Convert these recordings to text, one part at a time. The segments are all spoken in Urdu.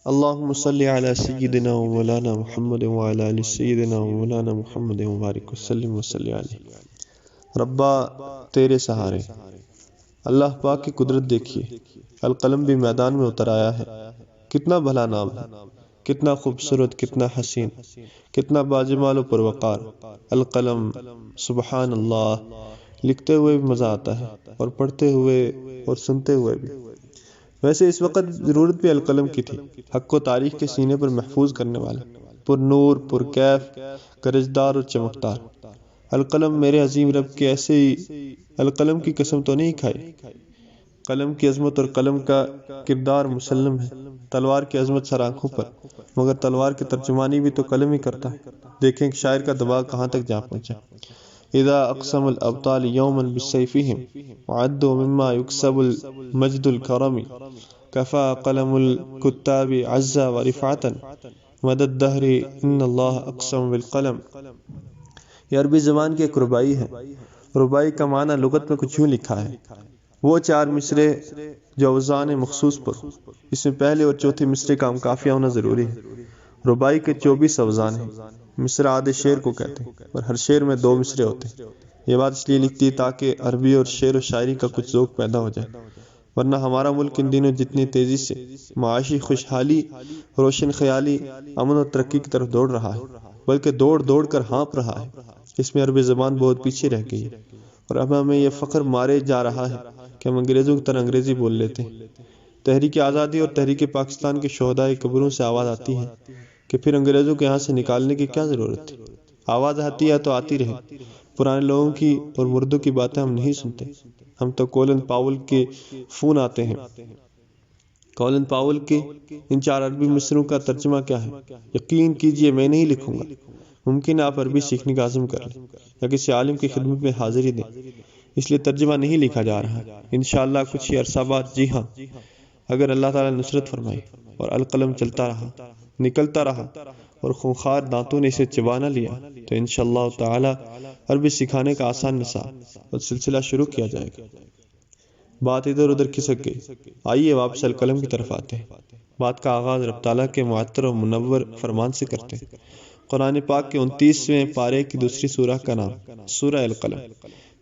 اللهم صل على سيدنا ومولانا محمد وعلى آل سيدنا ومولانا محمد وبارك وسلم وصلی علیہ۔ ربا تیرے سہارے۔ اللہ پاک کی قدرت دیکھئے، القلم بھی میدان میں اتر آیا ہے۔ کتنا بھلا نام ہے، کتنا خوبصورت، کتنا حسین، کتنا باجمال و پروقار۔ القلم، سبحان اللہ، لکھتے ہوئے بھی مزہ آتا ہے اور پڑھتے ہوئے اور سنتے ہوئے بھی۔ ویسے اس وقت ضرورت بھی القلم کی تھی، حق و تاریخ کے سینے پر محفوظ کرنے والا، پر نور، پر کیف، گرجدار اور چمکدار۔ القلم میرے عظیم رب کے ایسے ہی القلم کی قسم تو نہیں کھائی۔ قلم کی عظمت اور قلم کا کردار مسلم ہے۔ تلوار کی عظمت سر آنکھوں پر، مگر تلوار کی ترجمانی بھی تو قلم ہی کرتا ہے۔ دیکھیں ایک شاعر کا دماغ کہاں تک جا پہنچا۔ اذا اقسم الابطال یوما بسیفہم وعدوا مما یکسب المجد الکرم کفا قلم الکتاب عزا ورفعتا مدى الدہر ان اللہ اقسم بالقلم۔ یہ عربی زبان کی ایک ربائی ہے۔ ربائی کا معنی لغت میں کچھ یوں لکھا ہے، وہ چار مصرے جو اوزان مخصوص پر، اس میں پہلے اور چوتھے مصرے کا ہم قافیہ ہونا ضروری ہے۔ ربائی کے 24 اوزان ہیں۔ مصرع آدھے شعر کو کہتے ہیں اور ہر شعر میں 2 مصرے ہوتے ہیں۔ یہ بات اس لیے لکھتی ہے تاکہ عربی اور شعر و شاعری کا کچھ ذوق پیدا ہو جائے، ورنہ ہمارا ملک ان دنوں جتنی تیزی سے معاشی خوشحالی، روشن خیالی، امن اور ترقی کی طرف دوڑ رہا ہے، بلکہ دوڑ کر ہانپ رہا ہے، اس میں عربی زبان بہت پیچھے رہ گئی ہے۔ اور اب ہمیں یہ فخر مارے جا رہا ہے کہ ہم انگریزوں کی طرح انگریزی بول لیتے ہیں۔ تحریک آزادی اور تحریک پاکستان کے شہدائے قبروں سے آواز آتی ہے کہ پھر انگریزوں کو یہاں سے نکالنے کی کیا ضرورت تھی؟ آواز آتی ہے تو آتی رہے، پرانے لوگوں کی اور مردوں کی باتیں ہم نہیں سنتے۔ ہم تو کولن پاول کے فون آتے ہیں۔ کولن پاول کے ان 4 عربی مصروں کا ترجمہ کیا ہے؟ یقین کیجئے میں نہیں لکھوں گا۔ ممکن آپ عربی سیکھنے کا عزم کر لیں یا کسی عالم کی خدمت میں حاضری دیں، اس لیے ترجمہ نہیں لکھا جا رہا۔ انشاءاللہ کچھ ہی عرصہ بعد، جی ہاں، اگر اللہ تعالیٰ نصرت فرمائی اور القلم چلتا رہا، نکلتا رہا اور خونخوار دانتوں نے اسے چبا نہ لیا، تو انشاءاللہ تعالیٰ عربی سکھانے کا آسان نصاب اور سلسلہ شروع کیا جائے گا۔ بات ادھر ادھر کھسک گئی، آئیے واپس القلم کی طرف آتے ہیں۔ بات کا آغاز رب تعالیٰ کے معطر و منور فرمان سے کرتے ہیں۔ قرآن پاک کے 29ویں پارے کی دوسری سورہ کا نام سورہ القلم۔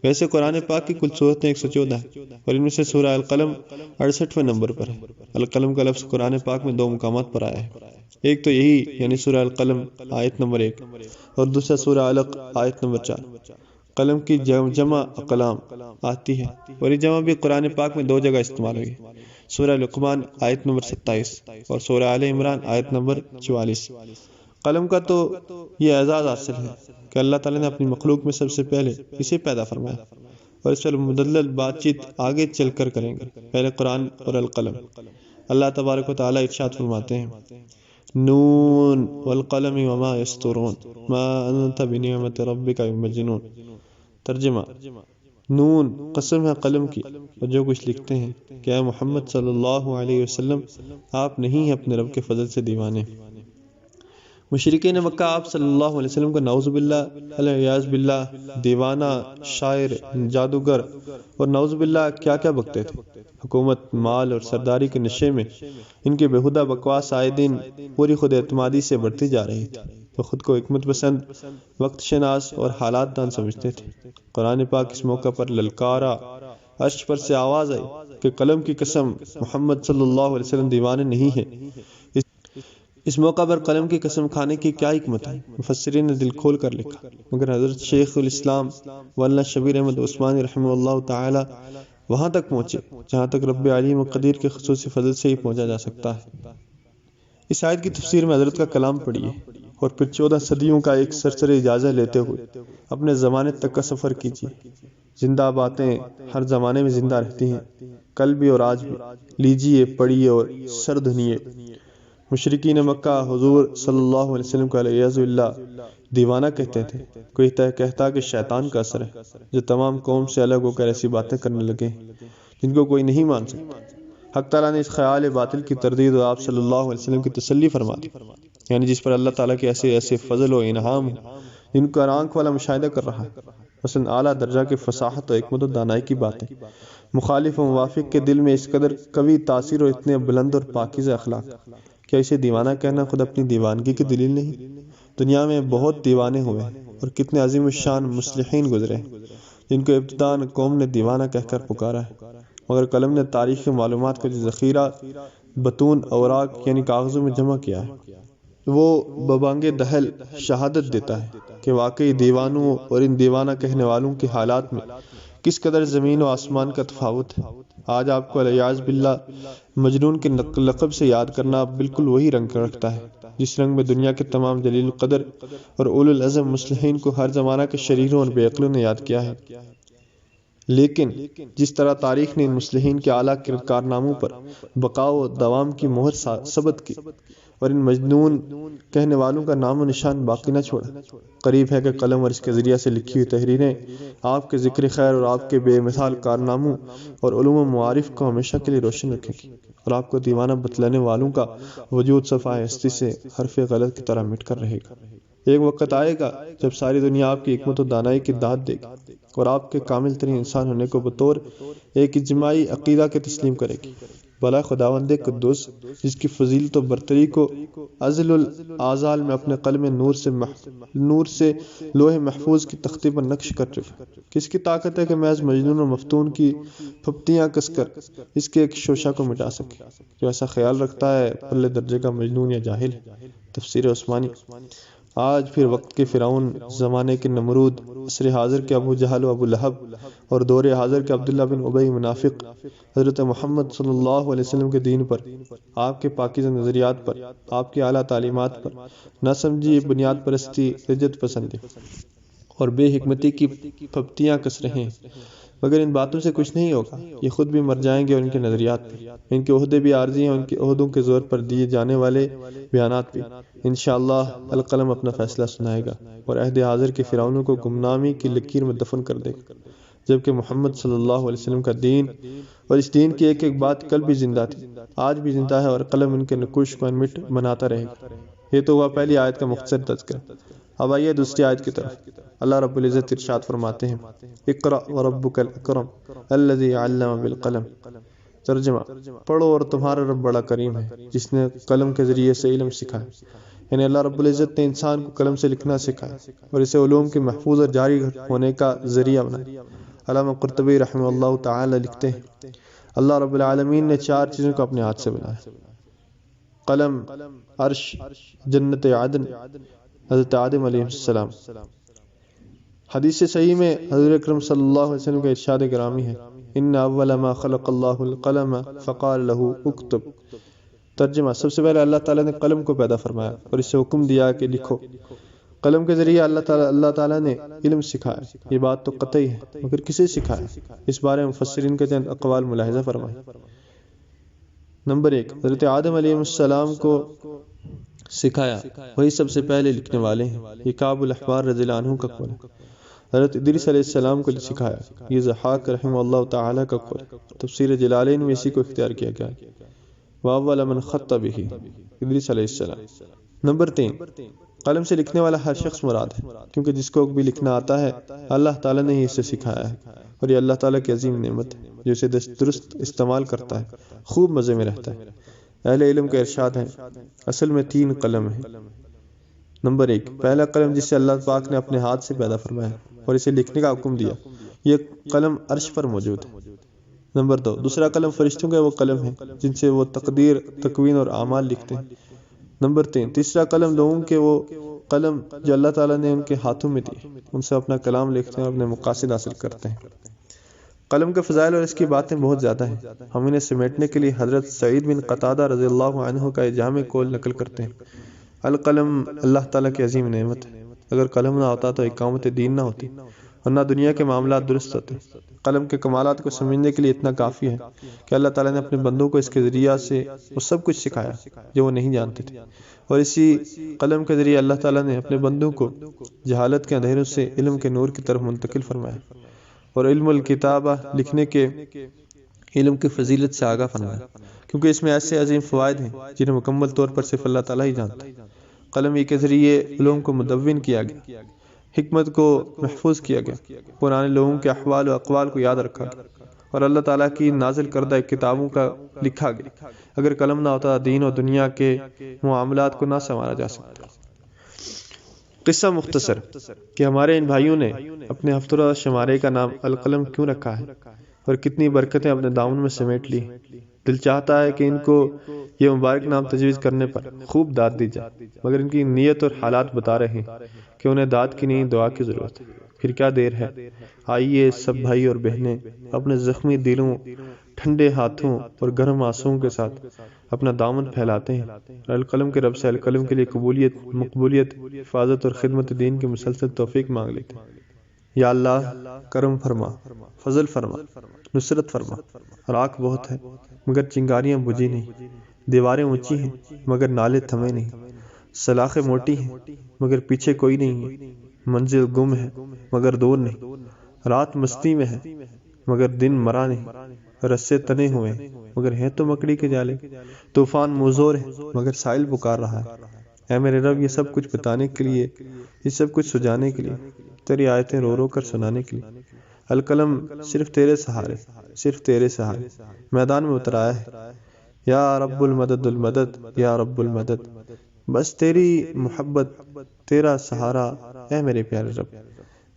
ویسے قرآن پاک کی کل صورتیں 114 ہیں اور ان میں سے سورہ القلم 68ویں نمبر پر ہے۔ القلم کا لفظ قرآن پاک میں 2 مقامات پر آیا ہے، ایک تو یہی یعنی سورہ القلم آیت نمبر 1 اور دوسرا سورہ علق آیت نمبر 4۔ قلم کی جمع اقلام آتی ہے اور یہ جمع بھی قرآن پاک میں 2 جگہ استعمال ہوئی ہے، سورہ لقمان آیت نمبر 27 اور سورہ آل عمران آیت نمبر 44۔ قلم کا تو یہ اعزاز حاصل ہے کہ اللہ تعالیٰ نے اپنی مخلوق میں سب سے پہلے اسے پیدا فرمایا، اور اس پر مدلل بات چیت آگے چل کر کریں گے۔ پہلے قرآن اور القلم۔ اللہ تبارک و تعالیٰ ارشاد فرماتے ہیں، نون والقلم وما یسطرون ما انت بنعمت ربک بمجنون۔ ترجمہ، نون، قسم ہے قلم کی اور جو کچھ لکھتے ہیں، کہ اے محمد صلی اللہ علیہ وسلم آپ نہیں ہیں اپنے رب کے فضل سے دیوانے۔ مشرکین مکہ آپ صلی اللہ علیہ وسلم کو نعوذ باللہ علیہ باللہ دیوانہ، شاعر، جادوگر اور نعوذ باللہ کیا کیا بکتے تھے۔ حکومت، مال اور سرداری کے نشے میں ان کے بےہودہ بکواس آئے دن پوری خود اعتمادی سے بڑھتی جا رہی تھی۔ وہ خود کو حکمت پسند، وقت شناس اور حالات دان سمجھتے تھے۔ قرآن پاک اس موقع پر للکارا، عرش پر سے آواز آئی کہ قلم کی قسم محمد صلی اللہ علیہ وسلم دیوانے نہیں ہیں۔ اس موقع پر قلم کی قسم کھانے کی کیا حکمت ہے؟ مفسرین نے دل کھول کر لکھا، مگر حضرت شیخ الاسلام واللہ شبیر احمد عثمانی رحمہ اللہ تعالی وہاں تک پہنچے جہاں تک رب علیم و قدیر کے خصوصی فضل سے ہی پہنچا جا سکتا ہے۔ اس آیت کی تفسیر میں حضرت کا کلام پڑھیے اور پھر 14 صدیوں کا ایک سرسری اجازہ لیتے ہوئے اپنے زمانے تک کا سفر کیجیے۔ زندہ باتیں ہر زمانے میں زندہ رہتی ہیں، کل بھی اور آج بھی۔ لیجیے، پڑھیے اور سر دھنیے۔ مشرکین مکہ حضور صلی اللہ علیہ وسلم کو علیہ اللہ دیوانہ کہتے تھے۔ کوئی کہتا کہ شیطان کا اثر ہے جو تمام قوم سے الگ ہو کر ایسی باتیں کرنے لگے جن کو کوئی نہیں مان سکتا۔ حق تعالیٰ نے اس خیال باطل کی تردید اور آپ صلی اللہ علیہ وسلم کی تسلی فرما دی، یعنی جس پر اللہ تعالیٰ کے ایسے فضل و انعام جن کو آنکھ والا مشاہدہ کر رہا ہے۔ مثلا اعلیٰ درجہ کی فصاحت و حکمت و دانائی کی باتیں، مخالف و موافق کے دل میں اس قدر قوی تاثیر اور اتنے بلند اور پاکیزہ اخلاق، کیا اسے دیوانہ کہنا خود اپنی دیوانگی کی دلیل نہیں؟ دنیا میں بہت دیوانے ہوئے اور کتنے عظیم الشان مصلحین گزرے جن کو ابتداءً قوم نے دیوانہ کہہ کر پکارا ہے، مگر قلم نے تاریخی معلومات کا جو ذخیرہ بطون اوراق یعنی کاغذوں میں جمع کیا ہے، وہ ببانگ دہل شہادت دیتا ہے کہ واقعی دیوانوں اور ان دیوانہ کہنے والوں کے حالات میں کس قدر زمین و آسمان کا تفاوت ہے۔ آج آپ کو الیاذ باللہ مجنون کے لقب سے یاد کرنا بالکل وہی رنگ رکھتا ہے جس رنگ میں دنیا کے تمام جلیل القدر اور اولو العزم مصلحین کو ہر زمانہ کے شریروں اور بے عقلوں نے یاد کیا ہے۔ لیکن جس طرح تاریخ نے ان مصلحین کے اعلیٰ کارناموں پر بقا و دوام کی مہر ثبت کی اور ان مجنون کہنے والوں کا نام و نشان باقی نہ چھوڑا، قریب ہے کہ قلم اور اس کے ذریعے سے لکھی ہوئی تحریریں آپ کے ذکر خیر اور آپ کے بے مثال کارناموں اور علوم و معارف کو ہمیشہ کے لیے روشن رکھیں گی، اور آپ کو دیوانہ بتلانے والوں کا وجود صفحہ ہستی سے حرف غلط کی طرح مٹ کر رہے گا۔ ایک وقت آئے گا جب ساری دنیا آپ کی حکمت و دانائی کی داد دے گی اور آپ کے کامل ترین انسان ہونے کو بطور ایک اجتماعی عقیدہ کے تسلیم کرے گی۔ بھلا خداوند قدوس جس کی فضیلت و برتری کو ازل الاعزال میں اپنے قلم نور سے لوح محفوظ کی تختی پر نقش کر چکا، کس کی طاقت ہے کہ محض مجنون و مفتون کی پھپتیاں کس کر اس کے ایک شوشہ کو مٹا سکے؟ جو ایسا خیال رکھتا ہے پہلے درجے کا مجنون یا جاہل ہے۔ تفسیر عثمانی۔ آج پھر وقت کے فرعون، زمانے کے نمرود، عصر حاضر کے ابو جہل و ابو لہب اور دور حاضر کے عبداللہ بن ابی منافق حضرت محمد صلی اللہ علیہ وسلم کے دین پر، آپ کے پاکیزہ نظریات پر، آپ کی اعلیٰ تعلیمات پر نہ سمجھی بنیاد پرستی، رجت پسندی اور بے حکمتی کی پھپتیاں کس رہے ہیں، مگر ان باتوں سے کچھ نہیں ہوگا۔ یہ خود بھی مر جائیں گے اور ان کے نظریات بھی، ان کے عہدے بھی عارضی ہیں، ان کے عہدوں کے زور پر دیے جانے والے بیانات بھی۔ انشاءاللہ القلم اپنا فیصلہ سنائے گا اور عہد حاضر کے فرعونوں کو گمنامی کی لکیر میں دفن کر دے گا، جبکہ محمد صلی اللہ علیہ وسلم کا دین اور اس دین کی ایک ایک بات کل بھی زندہ تھی، آج بھی زندہ ہے، اور قلم ان کے نقوش کو انمٹ بناتا رہے گا۔ یہ تو ہوا پہلی آیت کا مختصر تذکرہ۔ اب آئیے دوسری آیت کی طرف۔ اللہ رب العزت ارشاد فرماتے ہیں، اقرأ وربک الاکرم الذی علم بالقلم۔ ترجمہ، پڑھو اور تمہارا رب بڑا کریم ہے جس نے قلم کے ذریعے سے علم سکھایا، یعنی اللہ رب العزت نے انسان کو قلم سے لکھنا سکھایا اور اسے علوم کے محفوظ اور جاری ہونے کا ذریعہ بنایا۔ علامہ قرطبی رحمہ اللہ تعالی لکھتے ہیں، اللہ رب العالمین نے 4 چیزوں کو اپنے ہاتھ سے بنایا: قلم، عرش، جنت عدن، حضرت آدم علیہ السلام۔ حدیث صحیح میں حضور اکرم صلی اللہ علیہ وسلم کا ارشاد گرامی ہے، ان اول ما خلق اللہ القلم فقال له اکتب۔ ترجمہ، سب سے پہلے اللہ تعالیٰ نے قلم کو پیدا فرمایا اور اسے حکم دیا کہ لکھو۔ قلم کے ذریعے اللہ تعالیٰ نے علم سکھایا، یہ بات تو قطعی ہے، مگر کسے سکھایا؟ اس بارے میں مفسرین کے چند اقوال ملاحظہ فرمائیں۔ نمبر 1، حضرت آدم علیہ السلام کو سکھایا، وہی سب سے پہلے لکھنے والے ہیں، یہ کعب الاحبار رضی اللہ عنہ کا قول ہے۔ حضرت ادریس علیہ السلام کو سکھایا، یہ ضحاک رحمہ اللہ تعالی کا قول ہے، تفسیر جلالین میں اسی کو اختیار کیا گیا ہے۔ وَأَوَّلَ مَنْ خَطَّ بِهِ، ادریس علیہ السلام۔ نمبر 3، قلم سے لکھنے والا ہر شخص مراد ہے، کیونکہ جس کو بھی لکھنا آتا ہے اللہ تعالیٰ نے ہی اسے سکھایا ہے، اور یہ اللہ تعالیٰ کی عظیم نعمت ہے جو اسے درست استعمال کرتا ہے، خوب مزے میں رہتا ہے۔ اہل علم کا ارشاد ہے، اصل میں 3 قلم ہیں۔ نمبر 1، پہلا قلم جسے اللہ پاک نے اپنے ہاتھ سے پیدا فرمایا اور اسے لکھنے کا حکم دیا، یہ قلم عرش پر موجود ہے۔ نمبر 2، دوسرا قلم فرشتوں کا وہ قلم ہے جن سے وہ تقدیر، تکوین اور اعمال لکھتے ہیں۔ نمبر 3، تیسرا قلم لوگوں کے وہ قلم جو اللہ تعالیٰ نے ان کے ہاتھوں میں دیے، ان سے اپنا کلام لکھتے ہیں اور اپنے مقاصد حاصل کرتے ہیں۔ قلم کے فضائل اور اس کی باتیں بہت زیادہ ہیں، ہم انہیں سمیٹنے کے لیے حضرت سعید بن قتادہ رضی اللہ عنہ کا جامع قول نقل کرتے ہیں، القلم اللہ تعالیٰ کی عظیم نعمت ہے، اگر قلم نہ ہوتا تو اقامت دین نہ ہوتی اور نہ دنیا کے معاملات درست ہوتے۔ قلم کے کمالات کو سمجھنے کے لیے اتنا کافی ہے کہ اللہ تعالیٰ نے اپنے بندوں کو اس کے ذریعہ سے وہ سب کچھ سکھایا جو وہ نہیں جانتے تھے، اور اسی قلم کے ذریعے اللہ تعالیٰ نے اپنے بندوں کو جہالت کے اندھیروں سے علم کے نور کی طرف منتقل فرمایا اور علم الکتابہ، لکھنے کے علم کی فضیلت سے آگاہ فرمایا، کیونکہ اس میں ایسے عظیم فوائد ہیں جنہیں مکمل طور پر صرف اللہ تعالیٰ ہی جانتا ہے۔ قلم کے ذریعے علوم کو مدون کیا گیا، حکمت کو محفوظ کیا گیا، پرانے لوگوں کے احوال و اقوال کو یاد رکھا گیا، اور اللہ تعالیٰ کی نازل کردہ کتابوں کا لکھا گیا۔ اگر قلم نہ ہوتا دین و دنیا کے معاملات کو نہ سنوارا جا سکتا۔ قصہ مختصر کہ ہمارے ان بھائیوں نے اپنے ہفتہ شمارے کا نام القلم کیوں رکھا ہے اور کتنی برکتیں اپنے دامن میں سمیٹ لی۔ دل چاہتا ہے کہ ان کو یہ مبارک نام تجویز کرنے پر خوب داد دی جائے، مگر ان کی نیت اور حالات بتا رہے ہیں کہ انہیں داد کی نہیں دعا کی ضرورت ہے۔ پھر کیا دیر ہے، آئیے سب بھائی اور بہنیں اپنے زخمی دلوں، ٹھنڈے ہاتھوں اور گرم آنسوؤں کے ساتھ اپنا دامن پھیلاتے ہیں اور القلم کے رب سے القلم کے لیے قبولیت، مقبولیت، حفاظت اور خدمت دین کی مسلسل توفیق مانگ لیتے ہیں۔ یا اللہ کرم فرما، فضل فرما، نصرت فرما۔ راکھ بہت ہے مگر چنگاریاں بجھی نہیں، دیواریں اونچی ہیں مگر نالے تھمے نہیں، سلاخیں موٹی ہیں مگر پیچھے کوئی نہیں ہے، منزل گم ہے مگر دور نہیں، رات مستی میں ہے مگر دن مرا نہیں، رسے تنے ہوئے ہیں مگر ہیں تو مکڑی کے جالے، طوفان موزور ہے مگر سائل پکار رہا ہے۔ اے میرے رب، یہ سب کچھ بتانے کے لیے، یہ سب کچھ سجانے کے لیے، تیری آیتیں رو رو کر سنانے کے لیے القلم صرف تیرے سہارے، صرف تیرے سہارے میدان میں اترایا ہے۔ یا رب المدد المدد، یا رب المدد، بس تیری محبت، تیرا سہارا اے میرے پیارے رب۔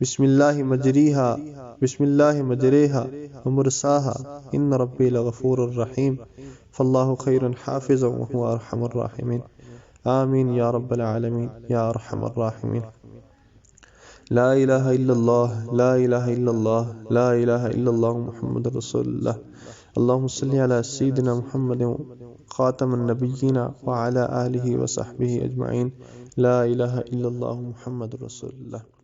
بسم اللہ مجریہا، بسم اللہ مجریہا ومرساہا، ان ربی لغفور الرحیم، فاللہ خیر حافظ وہو ارحم الراحمین، آمین یا رب العالمین یا ارحم الراحمین۔ لا الہ الا اللہ، لا الہ الا اللہ، لا الہ الا اللہ محمد رسول اللہ۔ اللہم صلی علی سیدنا محمد خاتم النبیین وعلی آلہ وصحبہ اجمعین۔ لا الہ الا اللہ محمد رسول اللہ۔